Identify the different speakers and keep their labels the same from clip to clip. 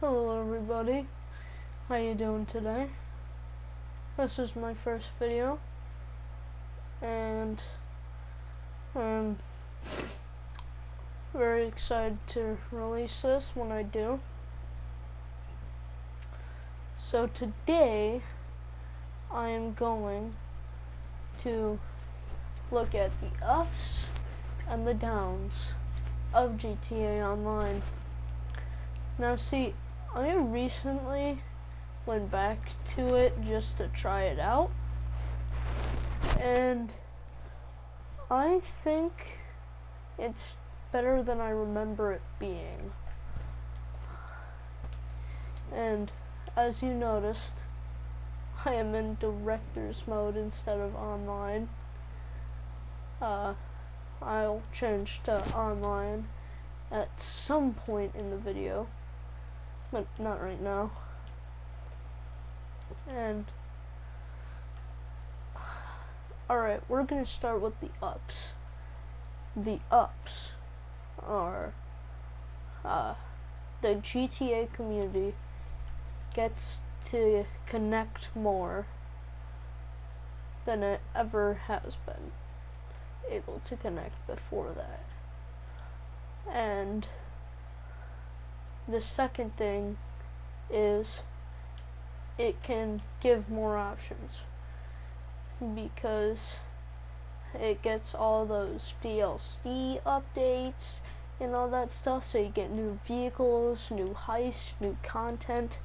Speaker 1: Hello everybody, how you doing today? This is my first video and I'm very excited to release this when I do. So today I am going to look at the ups and the downs of GTA Online. Now see, I recently went back to it just to try it out, and I think it's better than I remember it being. And as you noticed, I am in director's mode instead of online. I'll change to online at some point in the video, but not right now. And alright, we're gonna start with the ups. The ups are the GTA community gets to connect more than it ever has been able to connect before that. And the second thing is it can give more options because it gets all those DLC updates and all that stuff, so you get new vehicles, new heists, new content,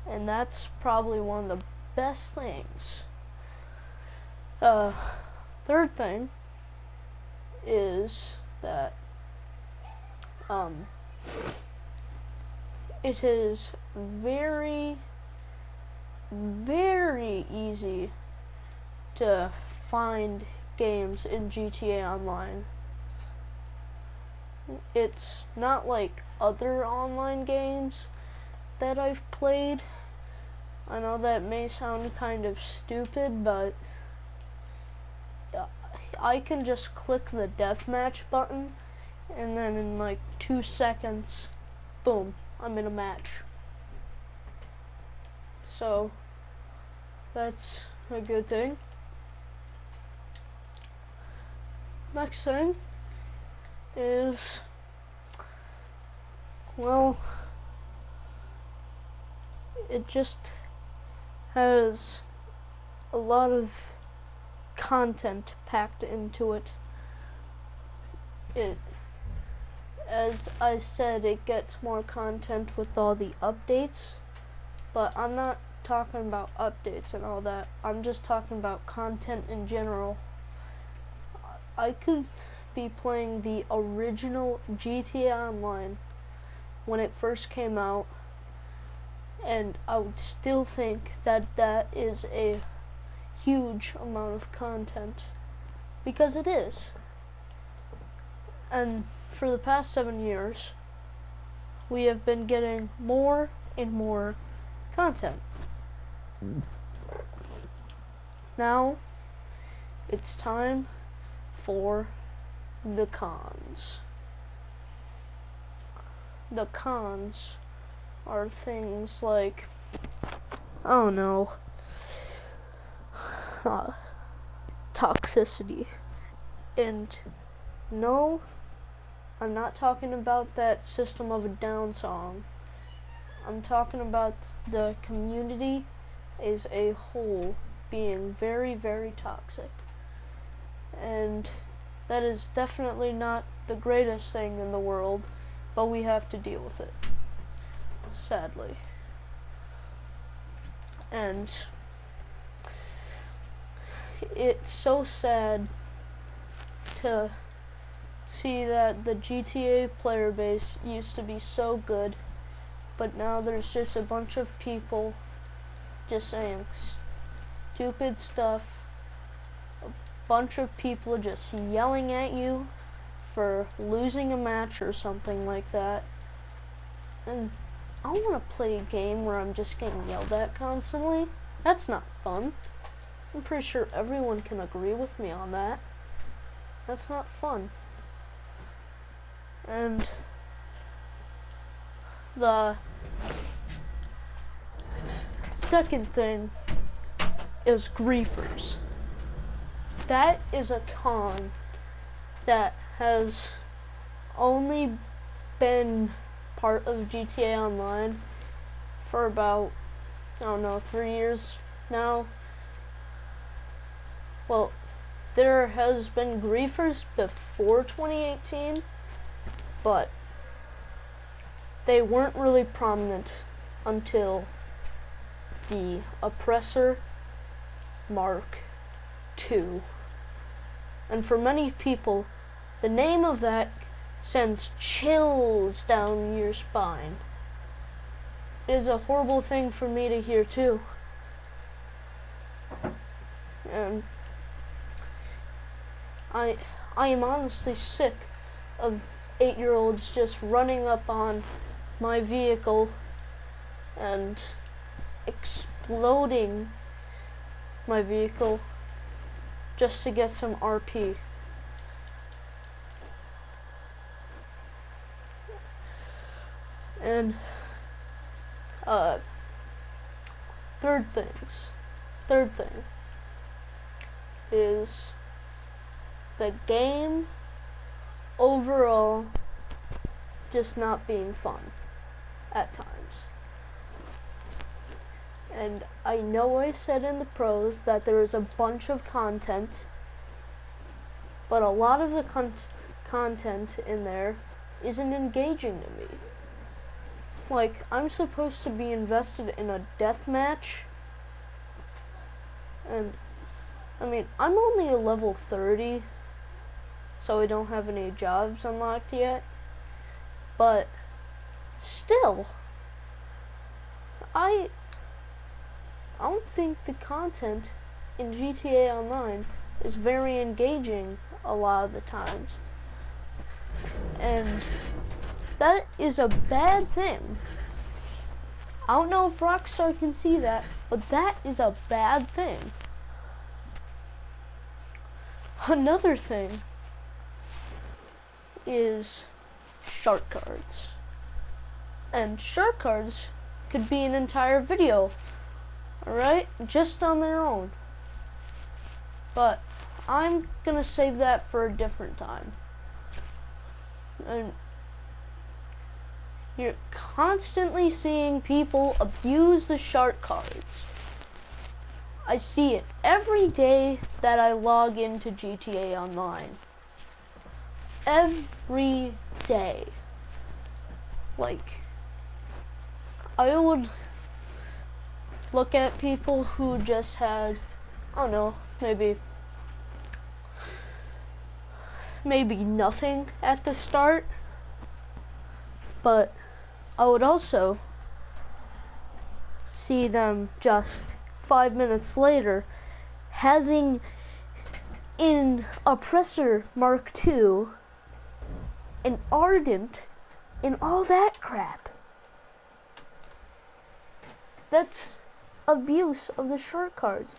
Speaker 1: and that's probably one of the best things. Third thing is that it is very easy to find games in GTA Online. It's not like other online games that I've played. I know that may sound kind of stupid, but I can just click the deathmatch button and then in like 2 seconds, boom, I'm in a match. So that's a good thing. Next thing is, well, it just has a lot of content packed into it. As I said, it gets more content with all the updates, but I'm not talking about updates and all that. I'm just talking about content in general. I could be playing the original GTA Online when it first came out, and I would still think that that is a huge amount of content, because it is. And for the past 7 years, we have been getting more and more content. Now, it's time for the cons. The cons are things like, oh no, toxicity. And no, I'm not talking about that System of a Down song. I'm talking about the community as a whole being very toxic. And that is definitely not the greatest thing in the world, but we have to deal with it, sadly. And it's so sad to see that the GTA player base used to be so good, but now there's just a bunch of people just saying stupid stuff, a bunch of people just yelling at you for losing a match or something like that. And I don't want to play a game where I'm just getting yelled at constantly. That's not fun. I'm pretty sure everyone can agree with me on that. That's not fun. And the Second thing is griefers. That is a con that has only been part of GTA Online for about, I don't know, 3 years now. Well, there has been griefers before 2018, but they weren't really prominent until the Oppressor Mark II. And for many people, the name of that sends chills down your spine. It is a horrible thing for me to hear too. And I am honestly sick of 8-year-olds just running up on my vehicle and exploding my vehicle just to get some RP. And third thing is the game overall just not being fun at times. And I know I said in the pros that there is a bunch of content, but a lot of the content in there isn't engaging to me. Like, I'm supposed to be invested in a death match, and I mean, I'm only a level 30, so I don't have any jobs unlocked yet, but still, I don't think the content in GTA Online is very engaging a lot of the times. And that is a bad thing. I don't know if Rockstar can see that, but that is a bad thing. Another thing is shark cards. And shark cards could be an entire video, alright? Just on their own. But I'm gonna save that for a different time. And you're constantly seeing people abuse the shark cards. I see it every day that I log into GTA Online. Every day. Like, I would look at people who just had, I don't know, maybe nothing at the start, but I would also see them just 5 minutes later having in Oppressor Mark II an Ardent and all that crap. That's abuse of the shark cards.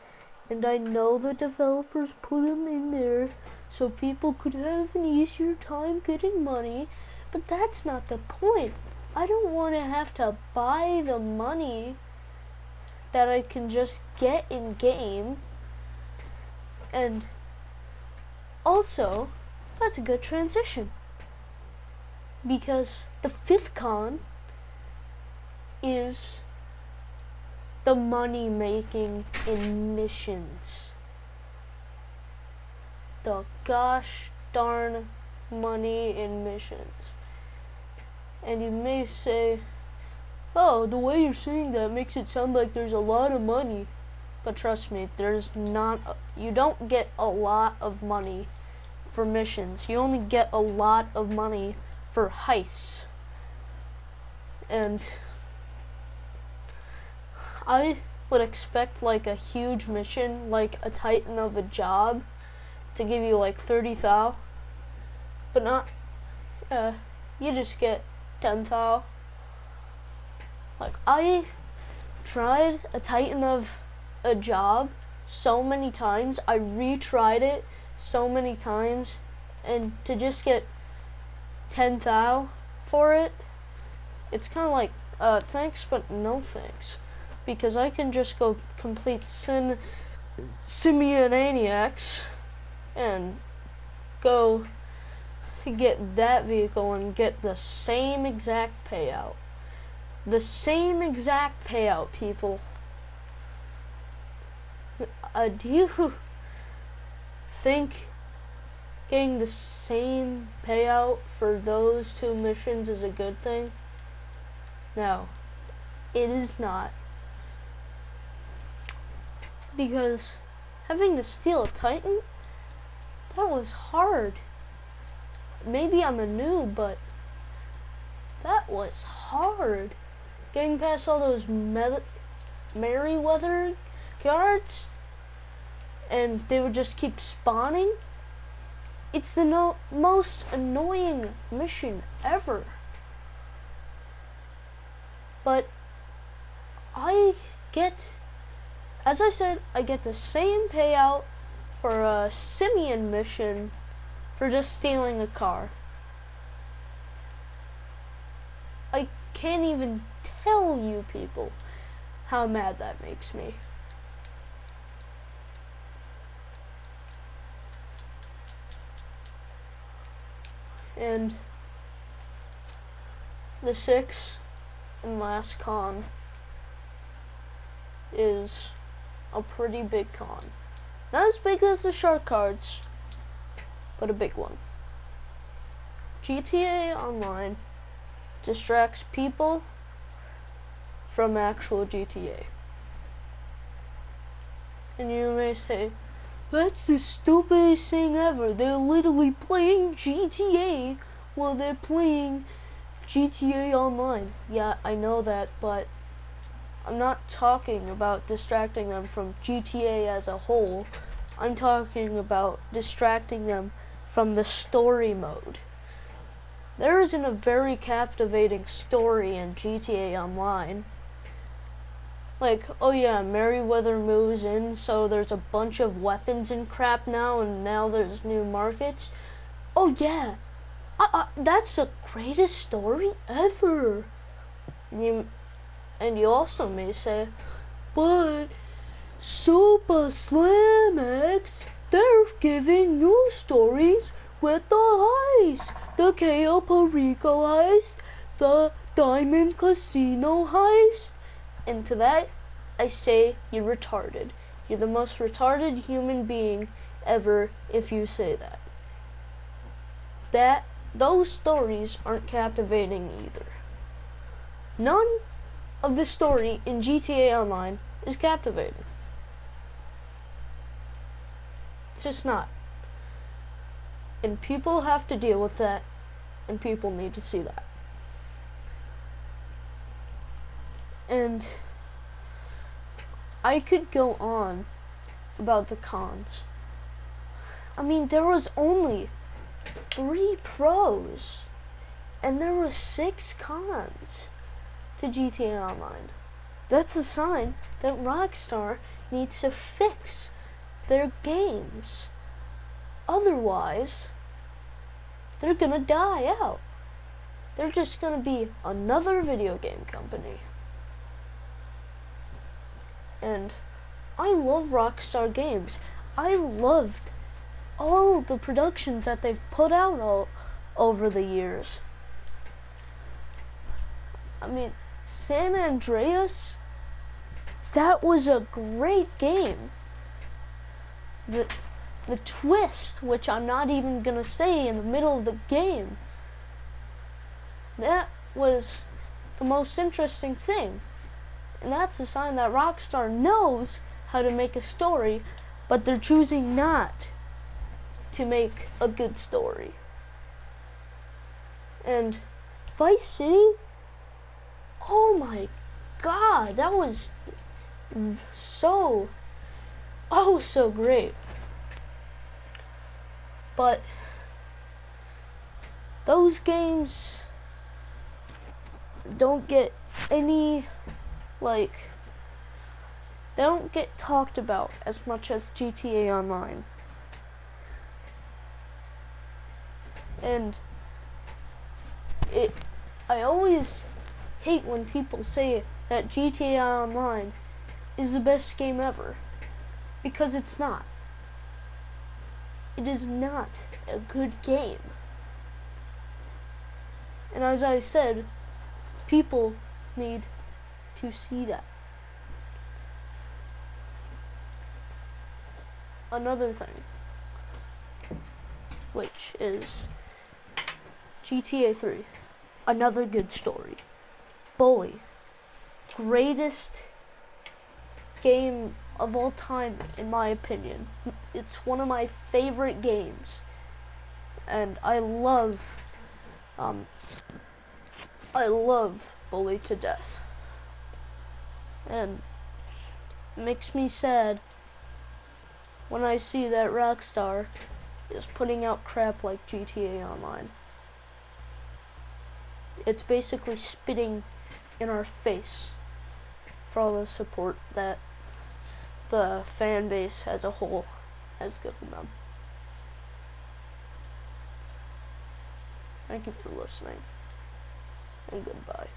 Speaker 1: And I know the developers put them in there so people could have an easier time getting money, but that's not the point. I don't want to have to buy the money that I can just get in game. And also, that's a good transition, because the fifth con is the money making in missions. The gosh darn money in missions. And you may say, oh, the way you're saying that makes it sound like there's a lot of money. But trust me, there's not. You don't get a lot of money for missions. You only get a lot of money for heists. And I would expect like a huge mission, like a Titan of a job, to give you like 30 thou, but not, you just get 10 thou. Like, I tried a Titan of a job so many times, I retried it so many times, and to just get 10 thou for it it's kind of like, thanks but no thanks. Because I can just go complete Simiananiacs and go to get that vehicle and get the same exact payout. The same exact payout, people. Do you think getting the same payout for those two missions is a good thing? No, it is not. Because having to steal a Titan, that was hard. Maybe I'm a noob, but that was hard. Getting past all those Merryweather guards, and they would just keep spawning. It's the most annoying mission ever. But as I said, I get the same payout for a Simian mission for just stealing a car. I can't even tell you people how mad that makes me. And the sixth and last con is a pretty big con. Not as big as the shark cards, but a big one. GTA Online distracts people from actual GTA. And you may say, that's the stupidest thing ever. They're literally playing GTA while they're playing GTA Online. Yeah, I know that, but I'm not talking about distracting them from GTA as a whole. I'm talking about distracting them from the story mode. There isn't a very captivating story in GTA Online. Like, oh yeah, Merryweather moves in, so there's a bunch of weapons and crap now, and now there's new markets. Oh yeah, that's the greatest story ever. And you also may say, but Super Slam X, they're giving new stories with the heist. The Cayo Perico heist, the Diamond Casino heist. And to that, I say you're retarded. You're the most retarded human being ever if you say that. Those stories aren't captivating either. None of the story in GTA Online is captivating. It's just not. And people have to deal with that, and people need to see that. And I could go on about the cons. I mean, there was only 3 pros, and there were 6 cons to GTA Online. That's a sign that Rockstar needs to fix their games. Otherwise, they're gonna die out. They're just gonna be another video game company. And I love Rockstar Games. I loved all the productions that they've put out over the years. I mean, San Andreas, that was a great game. The twist, which I'm not even gonna say in the middle of the game, that was the most interesting thing. And that's a sign that Rockstar knows how to make a story, but they're choosing not to make a good story. And Vice City, oh my god, that was so great. But those games don't get any, they don't get talked about as much as GTA Online. And I always hate when people say that GTA Online is the best game ever, because it's not. It is not a good game. And as I said, people need to see that. Another thing, which is GTA 3, another good story. Bully, greatest game of all time in my opinion. It's one of my favorite games, and I love Bully to death. And it makes me sad when I see that Rockstar is putting out crap like GTA Online. It's basically spitting in our face for all the support that the fan base as a whole has given them. Thank you for listening, and goodbye.